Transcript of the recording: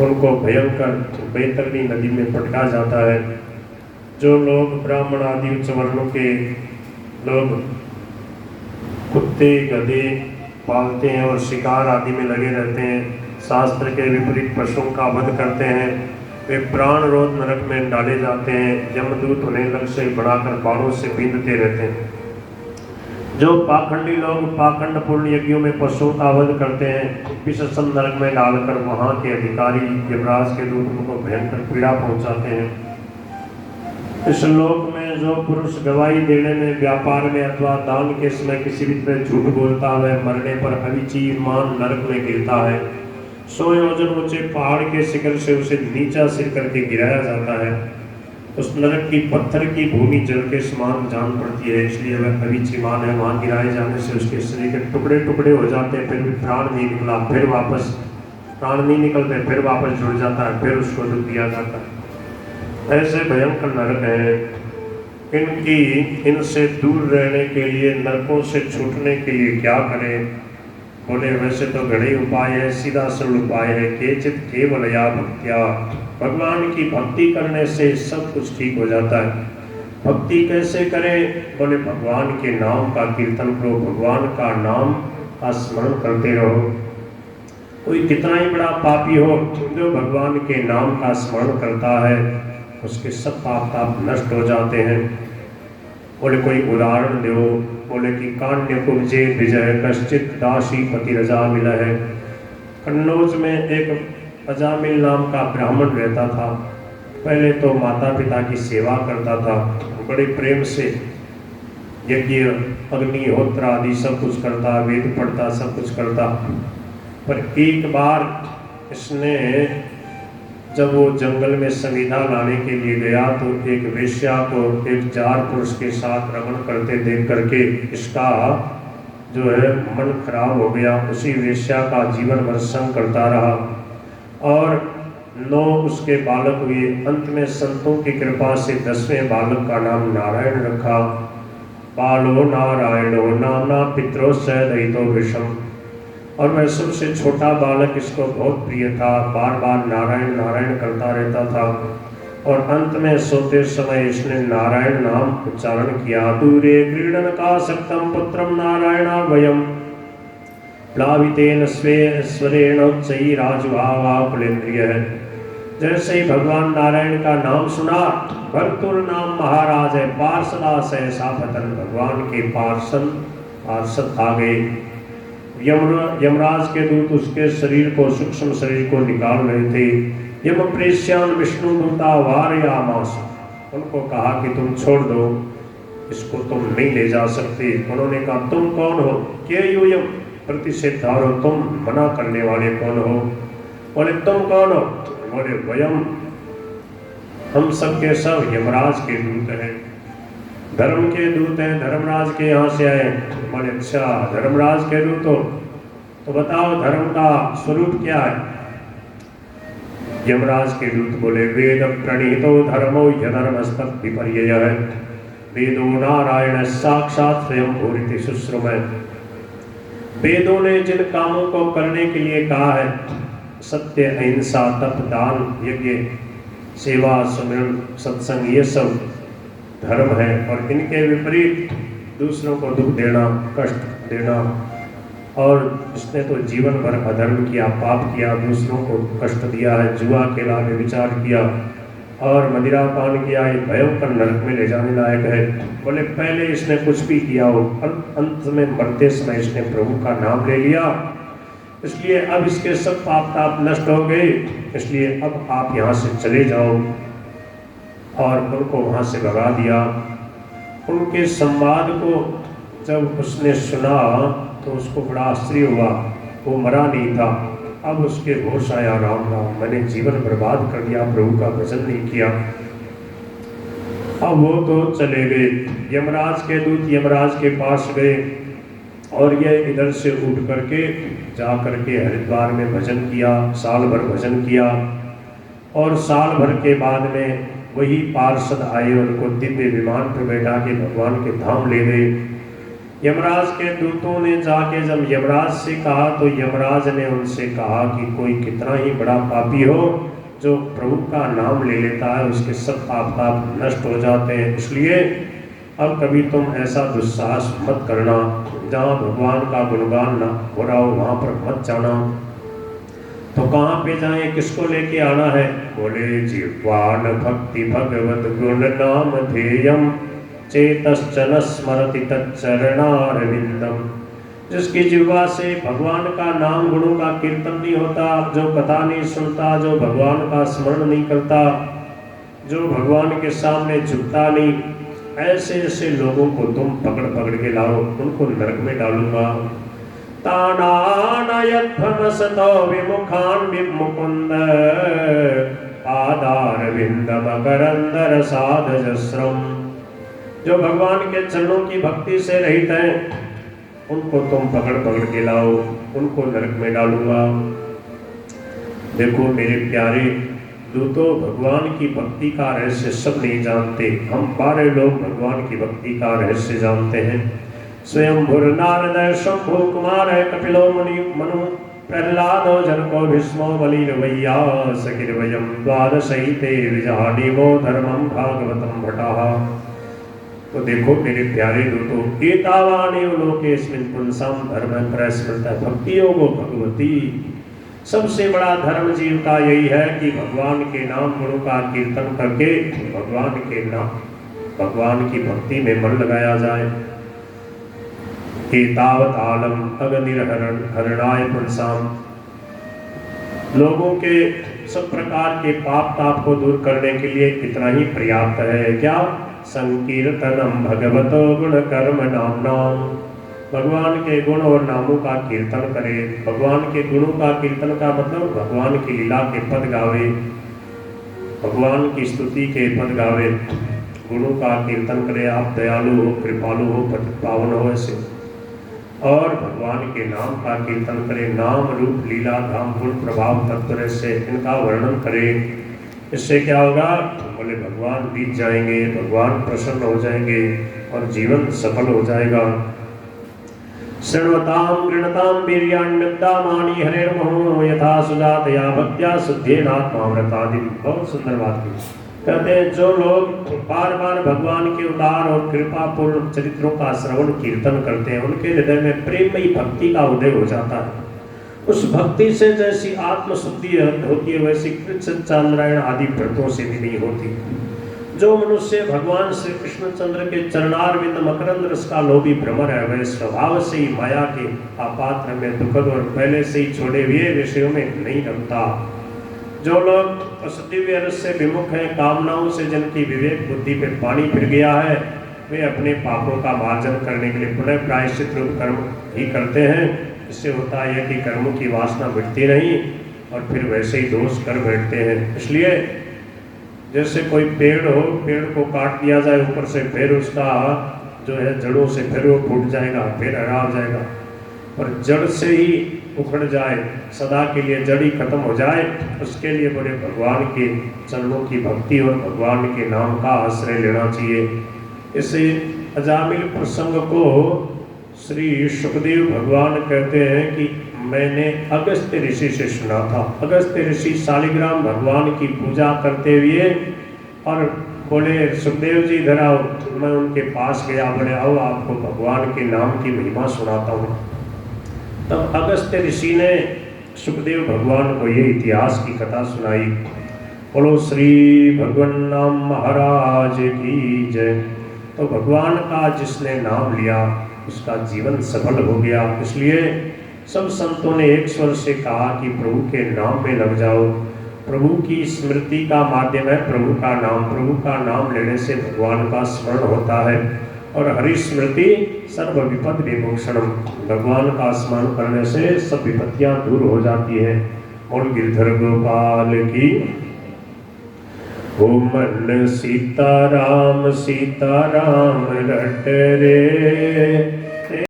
उनको भयंकर बैतरणी नदी में पटका जाता है। जो लोग ब्राह्मण आदि उच्च वर्णों के लोग कुत्ते गधे पालते हैं और शिकार आदि में लगे रहते हैं, शास्त्र के विपरीत पशुओं का वध करते हैं, वे प्राण रोध नरक में डाले जाते हैं। यमदूत उन्हें लक्ष्य से बढ़ाकर बाणों से बींधते रहते हैं। जो पाखंडी लोग पाखंड पूर्ण यज्ञों में पशुओं का वध करते हैं, विषम नरक में डालकर वहाँ के अधिकारी यमराज के दूत उनको भयंकर पीड़ा पहुँचाते हैं। इस लोक में जो पुरुष गवाही देने में, व्यापार में अथवा दान के समय किसी भी तरह झूठ बोलता है, मरने पर अविचीमान नरक में गिरता है। 100 योजन ऊंचे पहाड़ के शिखर से उसे नीचा सिर करके गिराया जाता है। उस नरक की पत्थर की भूमि जल के समान जान पड़ती है, इसलिए वह अविचीमान है। वहाँ गिराए जाने से उसके शरीर के टुकड़े टुकड़े हो जाते हैं, फिर भी प्राण नहीं निकला, फिर वापस प्राण नहीं निकलते, फिर वापस जुड़ जाता है, फिर उसको दुख दिया जाता है। ऐसे भयंकर नरक हैं। इनसे दूर रहने के लिए, नरकों से छूटने के लिए क्या करें? बोले वैसे तो घड़े उपाय है, सीधा सरल उपाय है। केचित केवल या भक्त्या, भगवान की भक्ति करने से सब कुछ ठीक हो जाता है। भक्ति कैसे करें? बोले भगवान के नाम का कीर्तन करो, भगवान का नाम का स्मरण करते रहो। कोई कितना ही बड़ा पापी हो, जो भगवान के नाम का स्मरण करता है, उसके सब पाप ताप नष्ट हो जाते हैं। बोले कोई उदाहरण दो। बोले कि कान्य कुब्जे विजय कश्चित दासी पति रजा मिला है। कन्नौज में एक अजामिल नाम का ब्राह्मण रहता था। पहले तो माता पिता की सेवा करता था, बड़े प्रेम से यज्ञ अग्निहोत्र आदि सब कुछ करता, वेद पढ़ता, सब कुछ करता। पर एक बार इसने जब वो जंगल में संविधा लाने के लिए गया तो एक वेश्या को एक जार पुरुष के साथ रमण करते देख करके इसका जो है मन खराब हो गया। उसी वेश्या का जीवन भर संग करता रहा और 9 उसके बालक हुए। अंत में संतों की कृपा से 10वें बालक का नाम नारायण रखा। बालो नारायणो नाना पितरो सदयितो विषम। और वह सबसे छोटा बालक इसको बहुत प्रिय था, बार बार नारायण नारायण करता रहता था। और अंत में सोते समय इसने नारायण नाम उच्चारण किया। दूरे क्रीडन का सक्तम पुत्रम नारायण वयम प्लावितेन स्वरेण उच्चई राजभावा कुलेन्द्रिय। जैसे ही भगवान नारायण का नाम सुना, भरतुर नाम महाराज है, पार्षदास है, साफतन भगवान के पार्षद आ गए। यमराज के दूत उसके शरीर को, सूक्ष्म शरीर को निकाल रहे थे। यम प्रेष्यान विष्णु दूता वारयामास, उनको कहा कि तुम छोड़ दो, इसको तुम नहीं ले जा सकते। उन्होंने कहा तुम कौन हो? के यूयम प्रतिषेधारो, तुम मना करने वाले कौन हो? बोले तुम कौन हो? बोले वयम, हम सब के सब यमराज के दूत हैं, धर्म के दूत हैं, धर्मराज के यहाँ से आए। बोले अच्छा, धर्मराज के दूत हो तो बताओ धर्म का स्वरूप क्या है? यमराज के दूत बोले वेद प्रणीतो धर्मो यधर्मस्तत् विपर्ययः है। वेदो नारायण साक्षात स्वयं भूरिति शुश्रुमः। वेदों ने जिन कामों को करने के लिए कहा है, सत्य अहिंसा तप दान यज्ञ सेवा सुमिरन सत्संग, ये सब धर्म है। और इनके विपरीत दूसरों को दुख देना, कष्ट देना, और इसने तो जीवन भर अधर्म किया, पाप किया, दूसरों को कष्ट दिया है, जुआ खेला, व्यभिचार किया और मदिरा पान किया, ये भयंकर नरक में ले जाने लायक है। बोले पहले इसने कुछ भी किया हो, अंत में मरते समय इसने प्रभु का नाम ले लिया, इसलिए अब इसके सब पाप ताप नष्ट हो गए, इसलिए अब आप यहाँ से चले जाओ। और उनको वहाँ से भगा दिया। उनके संवाद को जब उसने सुना तो उसको बड़ा आश्चर्य हुआ। वो मरा नहीं था, अब उसके होश आया, राम राम, मैंने जीवन बर्बाद कर दिया, प्रभु का भजन नहीं किया। अब वो तो चले गए। यमराज के दूत यमराज के पास गए और ये इधर से उठ करके जा करके हरिद्वार में भजन किया, साल भर भजन किया। और साल भर के बाद में वही पार्षद आए, उनको दिव्य विमान पर बैठा के भगवान के धाम ले गए। यमराज के दूतों ने जाके जब यमराज से कहा तो यमराज ने उनसे कहा कि कोई कितना ही बड़ा पापी हो, जो प्रभु का नाम ले लेता है उसके सब पाप नष्ट हो जाते हैं। इसलिए अब कभी तुम ऐसा दुस्साहस मत करना, जहाँ भगवान का गुणगान ना हो रहा हो वहाँ पर मत जाना। तो कहाँ पे जाएं, किसको लेके आना है? बोले जिह्वान भक्ति भगवत गुण नाम ध्येयम चेतश्चन स्मरति तच्चरणारविंदम। जिसकी जिह्वा से भगवान का नाम गुणों का कीर्तन नहीं होता, जो कथा नहीं सुनता, जो भगवान का स्मरण नहीं करता, जो भगवान के सामने झुकता नहीं, ऐसे ऐसे लोगों को तुम पकड़ पकड़ के लाओ, उनको नरक में डालूंगा। तानानयध्वनसतो विमुखान विमुकुंद पादारविंदम करंदर साधजस्रम। जो भगवान के चरणों की भक्ति से रहित हैं, उनको तुम पकड़ पकड़ के लाओ, उनको नरक में डालूंगा। देखो मेरे प्यारे दूतों, भगवान की भक्ति का रहस्य सब नहीं जानते। हम 12 लोग भगवान की भक्ति का रहस्य जानते हैं। स्वयं भुर नारद शंभु कुमार कपिलो मुनि मनु प्रहलादो जनको भीष्मो बलिर्वैया सकिर्वयं द्वादशैते विजानीमो धर्मं भागवतं भटाः। तो देखो मेरे प्यारे दूतों, एतावानेव लोकेस्मिन् पुंसां धर्मं प्रस्मृतः भक्ति योगो भगवती। सबसे बड़ा धर्म जीव का यही है कि भगवान के नाम गुणों का कीर्तन करके भगवान की भक्ति में मन लगाया जाए। एतावतालम अगनिर्हरणाय पुंसाम। लोगों के सब प्रकार के पाप ताप को दूर करने के लिए इतना ही पर्याप्त है। क्या? संकीर्तनम भगवतो गुण कर्म नाम। भगवान के गुण और नामों का कीर्तन करे। भगवान के गुणों का कीर्तन का मतलब भगवान की लीला के पद गावे, भगवान की स्तुति के पद गावे, गुणों का कीर्तन करे। आप दयालु हो, कृपालु हो, पावन हो ऐसे, और भगवान के नाम का कीर्तन करे। नाम रूप लीला धाम गुण प्रभाव तत्व से इनका वर्णन करे। इससे क्या होगा? बोले भगवान बीत जाएंगे, भगवान प्रसन्न हो जाएंगे और जीवन सफल हो जाएगा। शृण्वतां गृणतां वीर्याण्यदामानि हरेर्महो यथा सुजातया भक्त्या शुद्धेनात्माव्रतादि। बहुत सुंदर बात की। कहते हैं जो लोग बार बार भगवान के उदार और कृपापूर्ण चरित्रों का श्रवण कीर्तन करते हैं, उनके हृदय में प्रेममयी भक्ति का उदय हो जाता है। उस भक्ति से जैसी आत्मशुद्धि होती है, वैसी कृष्ण चांद्रायण आदि व्रतों से भी नहीं होती। जो मनुष्य भगवान श्री कृष्णचंद्र के चरणारविंद मकरंद रस का लोभी भ्रमर है, वह स्वभाव से ही माया के अपात्र में दुखद और पहले से ही छोड़े हुए विषयों में नहीं रखता। जो लोग असदिव्य रस से विमुख हैं, कामनाओं से जिनकी विवेक बुद्धि पे पानी फिर गया है, वे अपने पापों का मार्जन करने के लिए पुनः प्रायश्चित रूप कर्म ही करते हैं। इससे होता है कि कर्मों की वासना मिटती नहीं और फिर वैसे ही दोष कर बैठते हैं। इसलिए जैसे कोई पेड़ हो, पेड़ को काट दिया जाए ऊपर से, फिर उसका जो है जड़ों से फिर वो फूट जाएगा, फिर हरा हो जाएगा। और जड़ से ही उखड़ जाए, सदा के लिए जड़ ही खत्म हो जाए, उसके लिए बड़े भगवान के चरणों की भक्ति और भगवान के नाम का आश्रय लेना चाहिए। इसे अजामिल प्रसंग को श्री सुखदेव भगवान कहते हैं कि मैंने अगस्त्य ऋषि से सुना था। अगस्त्य ऋषि शालिग्राम भगवान की पूजा करते हुए और बोले सुखदेव जी इधर आओ। मैं उनके पास गया, बोले आओ आपको भगवान के नाम की महिमा सुनाता हूँ। तब अगस्त्य ऋषि ने सुखदेव भगवान को ये इतिहास की कथा सुनाई। बोलो श्री भगवान नाम महाराज की जय। तो भगवान का जिसने नाम लिया उसका जीवन सफल हो गया। इसलिए सब संतों ने एक स्वर से कहा कि प्रभु के नाम में लग जाओ। प्रभु की स्मृति का माध्यम है प्रभु का नाम। प्रभु का नाम लेने से भगवान का स्मरण होता है और हरि स्मृति सर्व विपद विमोक्षणम। भगवान का स्मरण करने से सब विपत्तियां दूर हो जाती है। और गिरधर गोपाल की ओ मन सीताराम सीताराम रट रे,